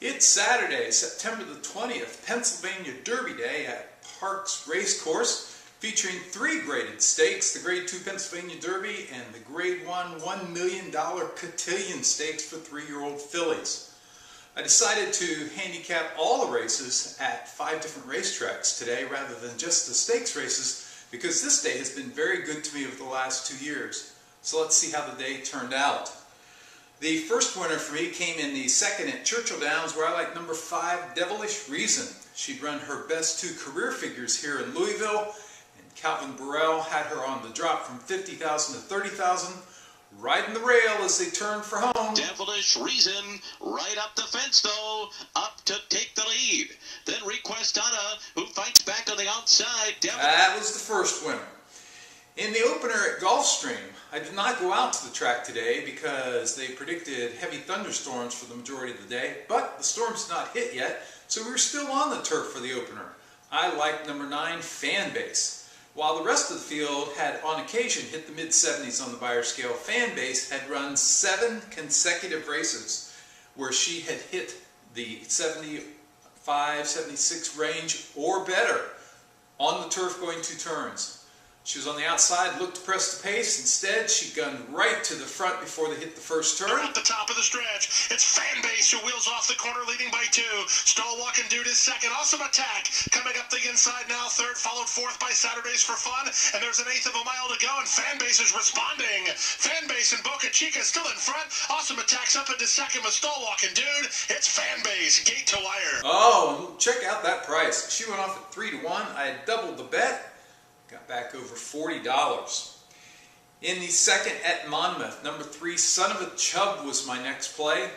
It's Saturday, September the 20th, Pennsylvania Derby Day at Parks Racecourse, featuring 3 graded stakes, the Grade 2 Pennsylvania Derby and the Grade 1 $1 million Cotillion Stakes for 3-year-old fillies. I decided to handicap all the races at 5 different racetracks today rather than just the stakes races because this day has been very good to me over the last 2 years. So let's see how the day turned out. The first winner for me came in the second at Churchill Downs, where I like number 5, Devilish Reason. She'd run her best 2 career figures here in Louisville, and Calvin Burrell had her on the drop from 50,000 to 30,000, riding the rail as they turned for home. Devilish Reason, right up the fence though, up to take the lead. Then Requestada, who fights back on the outside. That was the first winner. In the opener at Gulfstream, I did not go out to the track today because they predicted heavy thunderstorms for the majority of the day, but the storm's not hit yet, so we were still on the turf for the opener. I liked number 9, Fanbase. While the rest of the field had on occasion hit the mid-70s on the Beyer scale, Fanbase had run 7 consecutive races where she had hit the 75, 76 range or better on the turf going 2 turns. She was on the outside, looked to press the pace. Instead, she gunned right to the front before they hit the first turn. At the top of the stretch, it's Fanbase who wheels off the corner, leading by 2. Stall Walking Dude is second. Awesome Attack coming up the inside now. Third, followed fourth by Saturdays for Fun. And there's an 1/8 of a mile to go, and Fanbase is responding. Fanbase and Boca Chica still in front. Awesome Attack's up into second with Stall Walking Dude. It's Fanbase, gate to wire. Oh, check out that price. She went off at 3 to 1. I had doubled the bet. Got back over $40. In the second at Monmouth, number 3, Son of a Chub was my next play.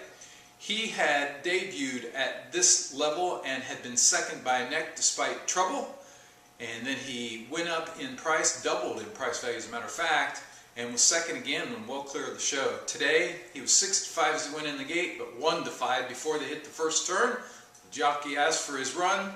He had debuted at this level and had been second by a neck despite trouble. And then he went up in price, doubled in price value as a matter of fact, and was second again and well clear of the show. Today, he was 6 to 5 as he went in the gate, but 1 to 5 before they hit the first turn. The jockey asked for his run.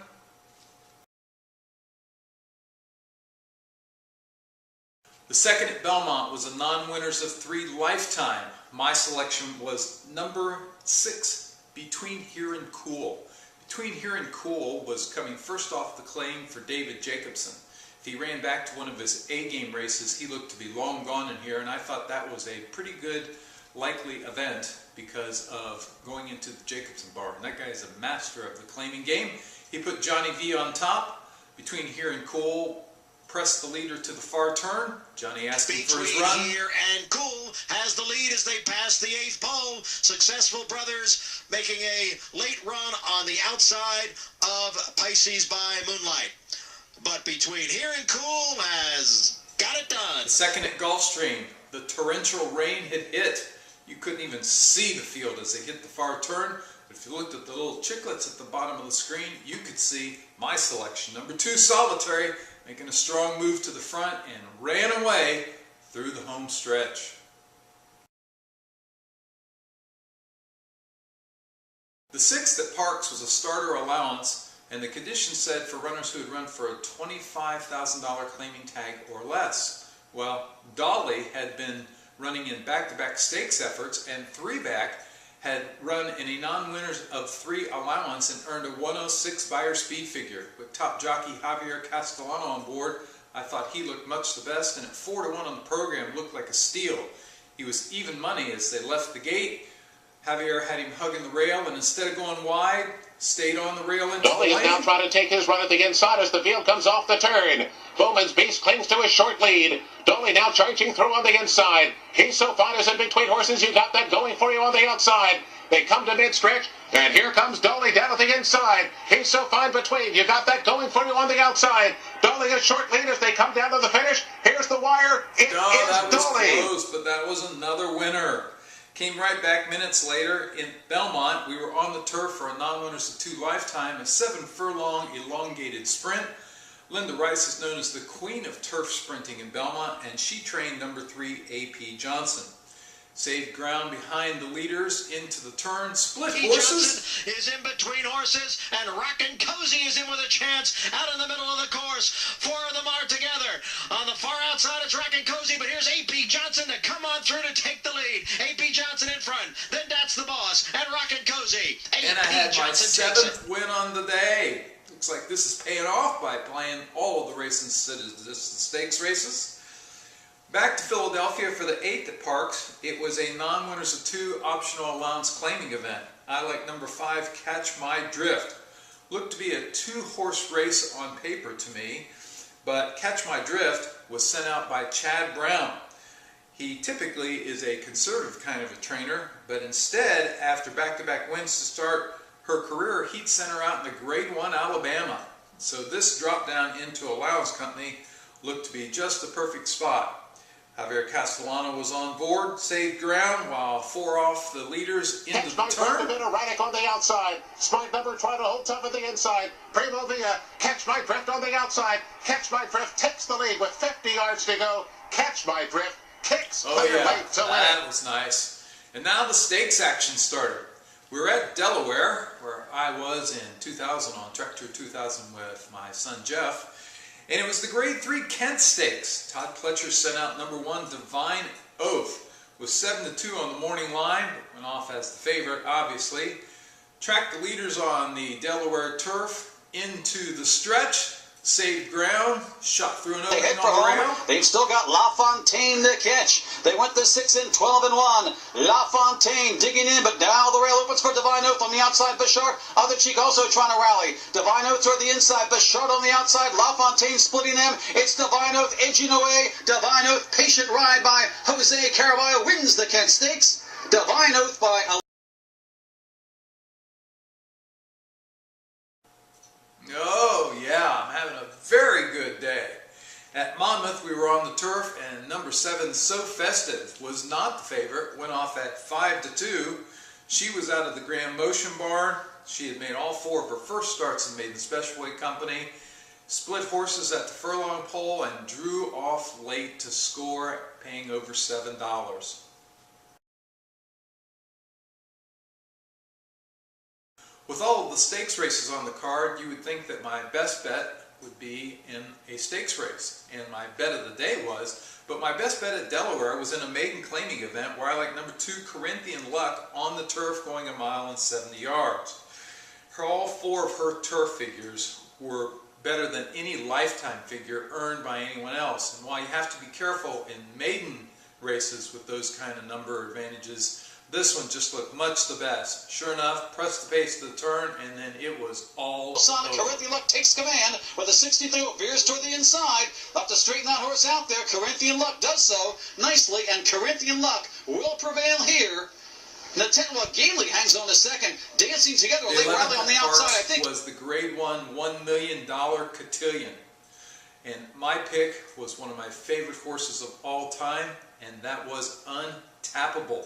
The second at Belmont was a non-winners of 3 Lifetime. My selection was number 6, Between Here and Cool. Between Here and Cool was coming first off the claim for David Jacobson. If he ran back to one of his A-game races, he looked to be long gone in here, and I thought that was a pretty good likely event because of going into the Jacobson bar. And that guy is a master of the claiming game. He put Johnny V on top. Between Here and Cool pressed the leader to the far turn. Johnny asked him for his run. Between Here and Cool has the lead as they pass the 8th pole. Successful Brothers making a late run on the outside of Pisces by Moonlight. But Between Here and Cool has got it done. The second at Gulfstream, the torrential rain had hit. You couldn't even see the field as they hit the far turn. But if you looked at the little chiclets at the bottom of the screen, you could see my selection. Number 2, Solitary, making a strong move to the front and ran away through the home stretch. The 6th at Parks was a starter allowance, and the condition said for runners who had run for a $25,000 claiming tag or less. Well, Dolly had been running in back-to-back stakes efforts, and 3-back had run in a non-winners of 3 allowance and earned a 106 Beyer speed figure. With top jockey Javier Castellano on board, I thought he looked much the best, and at 4 to 1 on the program looked like a steal. He was even money as they left the gate. Javier had him hugging the rail, and instead of going wide, stayed on the rail into Dolly the is lane. now trying to take his run at the inside as the field comes off the turn. Bowman's Beast clings to a short lead. Dolly now charging through on the inside. He's so fine as in between horses. You got that going for you on the outside. They come to mid-stretch, and here comes Dolly down at the inside. He's so fine between. You got that going for you on the outside. Dolly a short lead as they come down to the finish. Here's the wire. It is that was Dolly. close, but that was another winner. Came right back minutes later in Belmont. We were on the turf for a non-winners of 2 Lifetime, a 7-furlong elongated sprint. Linda Rice is known as the queen of turf sprinting in Belmont, and she trained number 3 A.P. Johnson. Saved ground behind the leaders into the turn. Split horses. Johnson is in between horses, and Rockin' Cozy is in with a chance out in the middle of the course. horse. Four of them are together. On the far outside, it's Rockin' Cozy, but here's A.P. Johnson to come on through to take the lead. A.P. Johnson in front. Then that's the boss and Rockin' Cozy. And I had my 7th win on the day. Looks like this is paying off by playing all of the racing stakes races. Back to Philadelphia for the 8th at Parks. It was a non-winners of 2 optional allowance claiming event. I like number 5, Catch My Drift. Looked to be a 2-horse race on paper to me, but Catch My Drift was sent out by Chad Brown. He typically is a conservative kind of a trainer, but instead, after back-to-back wins to start her career, he'd sent her out in the Grade 1 Alabama. So this drop down into allowance company looked to be just the perfect spot. Javier Castellano was on board, saved ground while 4 off the leaders into the turn. Erratic on the outside. Smart number trying to hold tough at the inside. Primo Villa, Catch My Drift on the outside. Catch My Drift takes the lead with 50 yards to go. Catch My Drift kicks clear late to win. That was nice. And now the stakes action started. We were at Delaware, where I was in 2000 on Trek Tour 2000 with my son Jeff. And it was the Grade 3 Kent Stakes. Todd Pletcher sent out number 1, Divine Oath, with 7-2 on the morning line. Went off as the favorite, obviously. Tracked the leaders on the Delaware turf into the stretch. Saved ground, shot through an opening on the rail. They've still got LaFontaine to catch. They went to 6 and 12 and 1. LaFontaine digging in, but now the rail opens for Divine Oath on the outside. Bouchard, other cheek also trying to rally. Divine Oath toward the inside. Bouchard on the outside. LaFontaine splitting them. It's Divine Oath edging away. Divine Oath, patient ride by Jose Caraballo, wins the Kent Stakes. Divine Oath by Oh yeah, I'm having a very good day. At Monmouth we were on the turf and number 7, So Festive, was not the favorite, went off at 5-2. She was out of the Grand Motion barn. She had made all 4 of her first starts in Maiden Special Weight Company. Split horses at the furlong pole and drew off late to score, paying over $7. With all of the stakes races on the card, you would think that my best bet would be in a stakes race, and my bet of the day was, but my best bet at Delaware was in a maiden claiming event where I like number 2, Corinthian Luck, on the turf going 1 mile and 70 yards. All 4 of her turf figures were better than any lifetime figure earned by anyone else, and while you have to be careful in maiden races with those kind of number advantages, this one just looked much the best. Sure enough, pressed the pace to the turn, and then it was all over. Corinthian Luck takes command with a 63, veers toward the inside. Have to straighten that horse out there. Corinthian Luck does so nicely, and Corinthian Luck will prevail here. Natenwa Gailey hangs on a second, dancing together. They rally on the outside, I think. Was the Grade 1 $1 million cotillion. And my pick was one of my favorite horses of all time, and that was Untappable.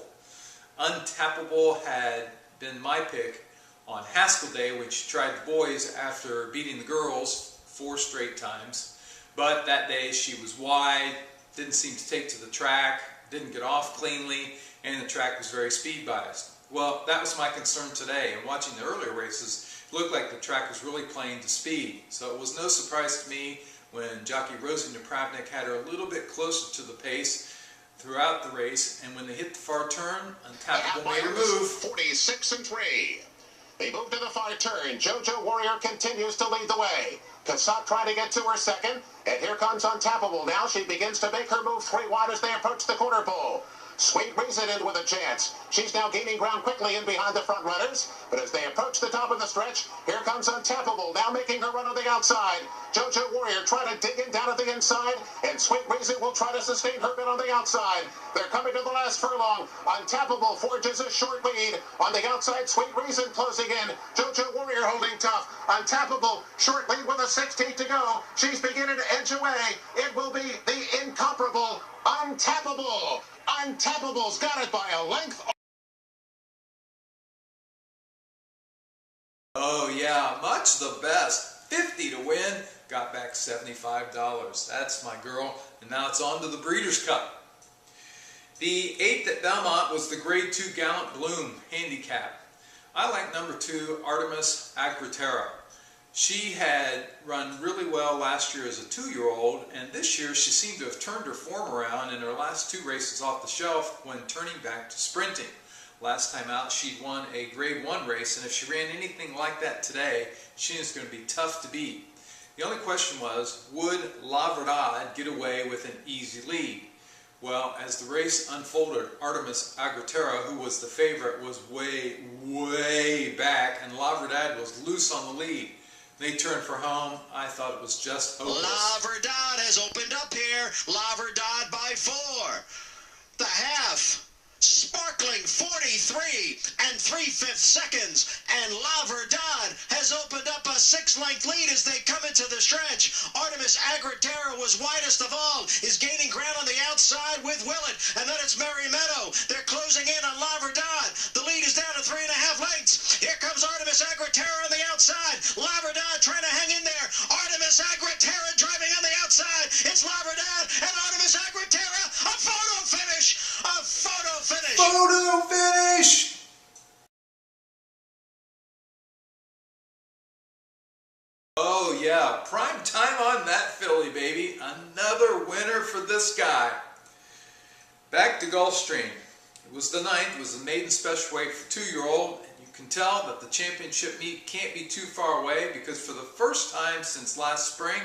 Untappable had been my pick on Haskell Day, which tried the boys after beating the girls 4 straight times. But that day she was wide, didn't seem to take to the track, didn't get off cleanly, and the track was very speed biased. Well, that was my concern today. And watching the earlier races, it looked like the track was really playing to speed. So it was no surprise to me when jockey Rosie Napravnik had her a little bit closer to the pace throughout the race, and when they hit the far turn, Untappable made her move. 46 and 3. They move to the far turn. JoJo Warrior continues to lead the way. Cassatt trying to get to her second, and here comes Untappable. Now she begins to make her move 3 wide as they approach the quarter pole. Sweet Reason in with a chance. She's now gaining ground quickly in behind the front runners, but as they approach the top of the stretch, here comes Untappable, now making her run on the outside. JoJo Warrior trying to dig in down at the inside, and Sweet Reason will try to sustain her bit on the outside. They're coming to the last furlong. Untappable forges a short lead. On the outside, Sweet Reason closing in. JoJo Warrior holding tough. Untappable, short lead with a 16 to go. She's beginning to edge away. It will be the incomparable Untappable. Untappable's got it by a length. Oh yeah, much the best. 50 to win, got back $75. That's my girl, and now it's on to the Breeders' Cup. The 8th at Belmont was the Grade 2 Gallant Bloom handicap. I like number 2, Artemis Agritera. She had run really well last year as a 2-year-old, and this year she seemed to have turned her form around in her last 2 races off the shelf when turning back to sprinting. Last time out she'd won a grade 1 race, and if she ran anything like that today, she is going to be tough to beat. The only question was, would La Verdad get away with an easy lead? Well, as the race unfolded, Artemis Agritera, who was the favorite, was way back, and La Verdad was loose on the lead. They turned for home. I thought it was just hopeless. La Verdad has opened up here. La Verdad by 4. The half. Sparkling 43 3/5 seconds, and La Verdad has opened up a 6-length lead as they come into the stretch. Artemis Agritera was widest of all, is gaining ground on the outside with Willett, and then it's Mary Meadow. They're closing in on La Verdad. The lead is down to 3.5 lengths. Here comes Artemis Agritera on the outside. La Verdad trying to hang in there. Artemis Agritera driving on the outside. It's La Verdad and Artemis Agritera. A photo finish. A photo finish. Photo finish! Oh yeah, prime time on that filly, baby. Another winner for this guy. Back to Gulfstream. It was the 9th. It was the maiden special weight for 2-year-old. And you can tell that the championship meet can't be too far away, because for the first time since last spring,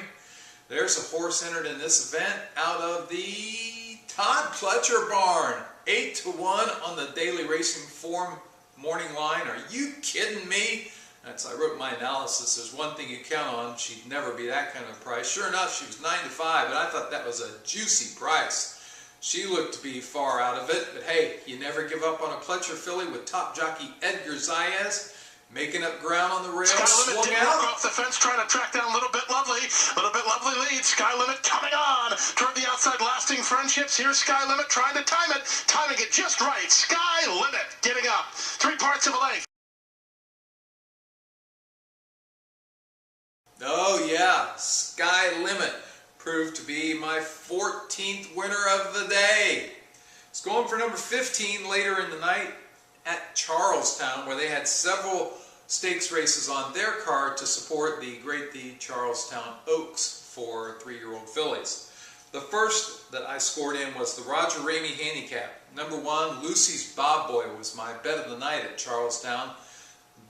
there's a horse entered in this event out of the Todd Pletcher barn. 8-1 on the Daily Racing Form morning line. Are you kidding me? I wrote my analysis. There's one thing you count on. She'd never be that kind of a price. Sure enough, she was 9-5, and I thought that was a juicy price. She looked to be far out of it, but hey, you never give up on a Pletcher filly with top jockey Edgar Zayas making up ground on the rail. Sky Limit Swung did out. work off the fence, trying to track down Little Bit Lovely. Little Bit Lovely lead. Sky Limit coming on toward the outside. Lasting Friendships. Here's Sky Limit trying to time it. Timing it just right. Sky Limit getting up 3 parts of a length. Oh yeah, Sky Limit proved to be my 14th winner of the day. It's going for number 15 later in the night at Charlestown, where they had several stakes races on their card to support the Charlestown Oaks for 3-year-old fillies. The first that I scored in was the Roger Ramey Handicap. Number 1, Lucy's Bob Boy, was my bet of the night at Charlestown.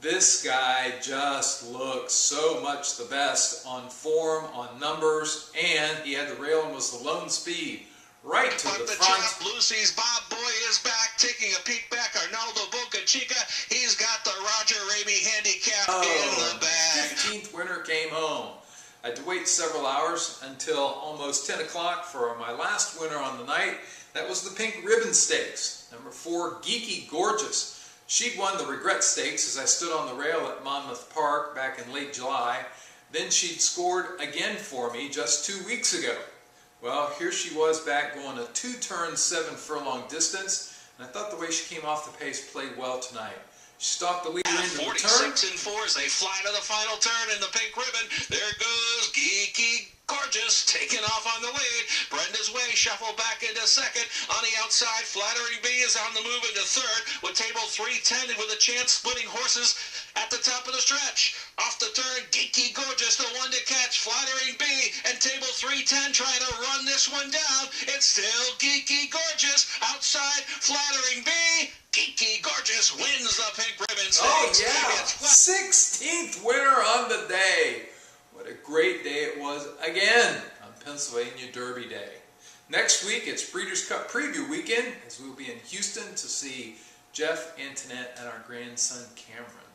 This guy just looks so much the best on form, on numbers, and he had the rail and was the lone speed. Right to the front. Chop, Lucy's Bob Boy is back, taking a peek back. Arnaldo Boca Chica, he's got the Roger Ramey Handicap in the bag. 15th winner came home. I had to wait several hours until almost 10 o'clock for my last winner on the night. That was the Pink Ribbon Stakes. Number 4, Geeky Gorgeous. She'd won the Regret Stakes as I stood on the rail at Monmouth Park back in late July. Then she'd scored again for me just 2 weeks ago. Well, here she was back going a 2-turn, 7-furlong distance, and I thought the way she came off the pace played well tonight. She stalked the leader into the turn. 46-4 as they fly to the final turn in the Pink Ribbon. There goes Geeky Gorgeous, taking off on the lead. Brenda's Way shuffled back into second. On the outside, Flattering Bee is on the move into third, with table 310 with a chance splitting horses at the top of the stretch. Off the turn, Geeky Gorgeous, the one to catch. Flattering Bee and table 310 trying to run this one down. It's still Geeky Gorgeous. Outside, Flattering Bee. Geeky Gorgeous wins the Pink Ribbon Stakes. Oh yeah, 16th winner on the day. What a great day it was again on Pennsylvania Derby Day. Next week it's Breeders' Cup Preview Weekend, as we'll be in Houston to see Jeff Antoinette and our grandson Cameron.